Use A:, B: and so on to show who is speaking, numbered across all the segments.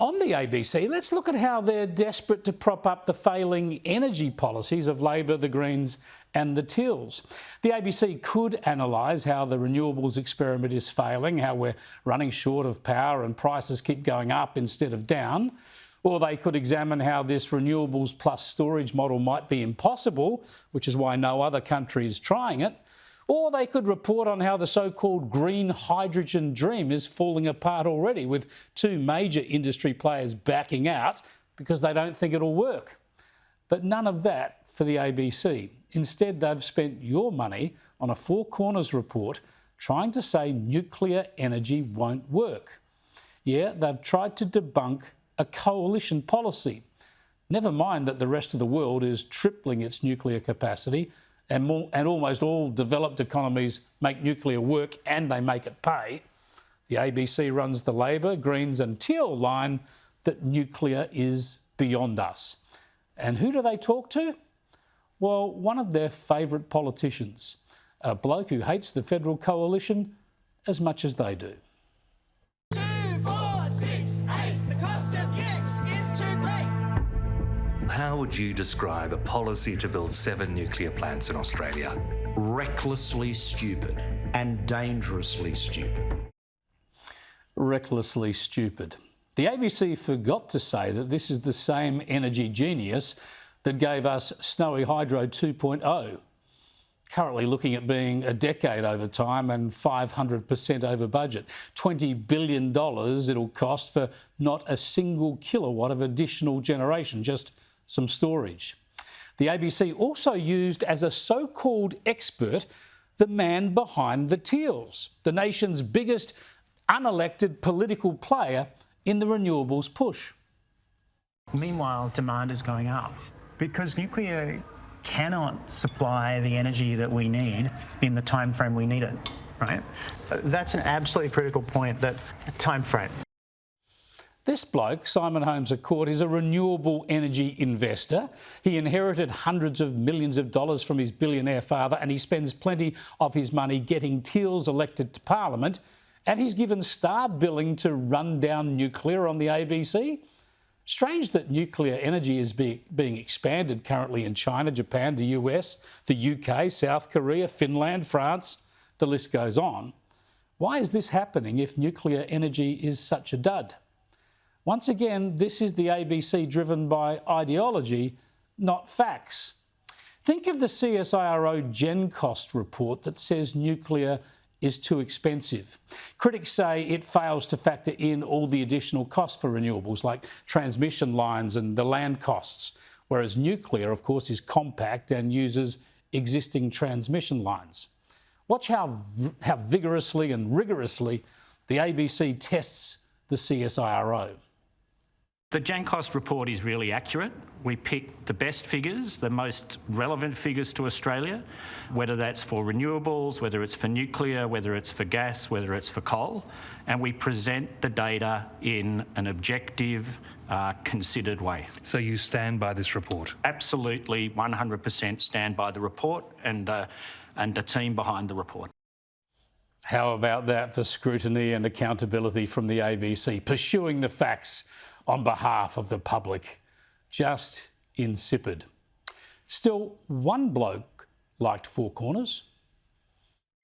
A: On the ABC, let's look at how they're desperate to prop up the failing energy policies of Labor, the Greens and the Teals. The ABC could analyse how the renewables experiment is failing, how we're running short of power and prices keep going up instead of down. Or they could examine how this renewables plus storage model might be impossible, which is why no other country is trying it. Or they could report on how the so-called green hydrogen dream is falling apart already, with two major industry players backing out because they don't think it'll work. But none of that for the ABC. Instead, they've spent your money on a Four Corners report trying to say nuclear energy won't work. Yeah, they've tried to debunk a coalition policy. Never mind that the rest of the world is tripling its nuclear capacity, and almost all developed economies make nuclear work and they make it pay. The ABC runs the Labor, Greens and Teal line that nuclear is beyond us. And who do they talk to? Well, one of their favourite politicians, a bloke who hates the federal coalition as much as they do.
B: 2, 4, 6, 8, the cost of gigs is too great.
C: How would you describe a policy to build 7 nuclear plants in Australia?
D: Recklessly stupid and dangerously stupid.
A: Recklessly stupid. The ABC forgot to say that this is the same energy genius that gave us Snowy Hydro 2.0, currently looking at being a decade over time and 500% over budget. $20 billion it'll cost for not a single kilowatt of additional generation, just some storage. The ABC also used as a so-called expert the man behind the Teals, the nation's biggest unelected political player in the renewables push.
E: Meanwhile, demand is going up because nuclear cannot supply the energy that we need in the time frame we need it, right? That's an absolutely critical point, that time frame.
A: This bloke, Simon Holmes à Court, is a renewable energy investor. He inherited hundreds of millions of dollars from his billionaire father, and he spends plenty of his money getting Teals elected to Parliament. And he's given star billing to run down nuclear on the ABC. Strange that nuclear energy is being expanded currently in China, Japan, the US, the UK, South Korea, Finland, France. The list goes on. Why is this happening if nuclear energy is such a dud? Once again, this is the ABC driven by ideology, not facts. Think of the CSIRO Gen Cost report that says nuclear is too expensive. Critics say it fails to factor in all the additional costs for renewables, like transmission lines and the land costs, whereas nuclear, of course, is compact and uses existing transmission lines. Watch how vigorously and rigorously the ABC tests the CSIRO.
F: The Gen Cost report is really accurate. We pick the best figures, the most relevant figures to Australia, whether that's for renewables, whether it's for nuclear, whether it's for gas, whether it's for coal, and we present the data in an objective, considered way.
C: So you stand by this report?
F: Absolutely, 100% stand by the report and the team behind the report.
A: How about that for scrutiny and accountability from the ABC, pursuing the facts on behalf of the public? Just insipid. Still, one bloke liked Four Corners.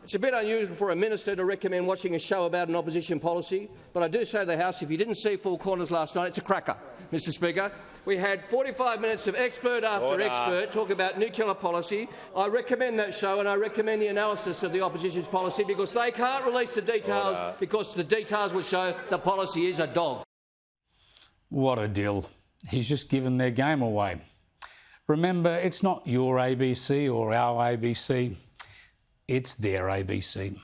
G: It's a bit unusual for a minister to recommend watching a show about an opposition policy, but I do say to the House, if you didn't see Four Corners last night, it's a cracker, Mr Speaker. We had 45 minutes of expert after expert talk about nuclear policy. I recommend that show, and I recommend the analysis of the opposition's policy, because they can't release the details, because the details would show the policy is a dog.
A: What a deal. He's just given their game away. Remember, it's not your ABC or our ABC, it's their ABC.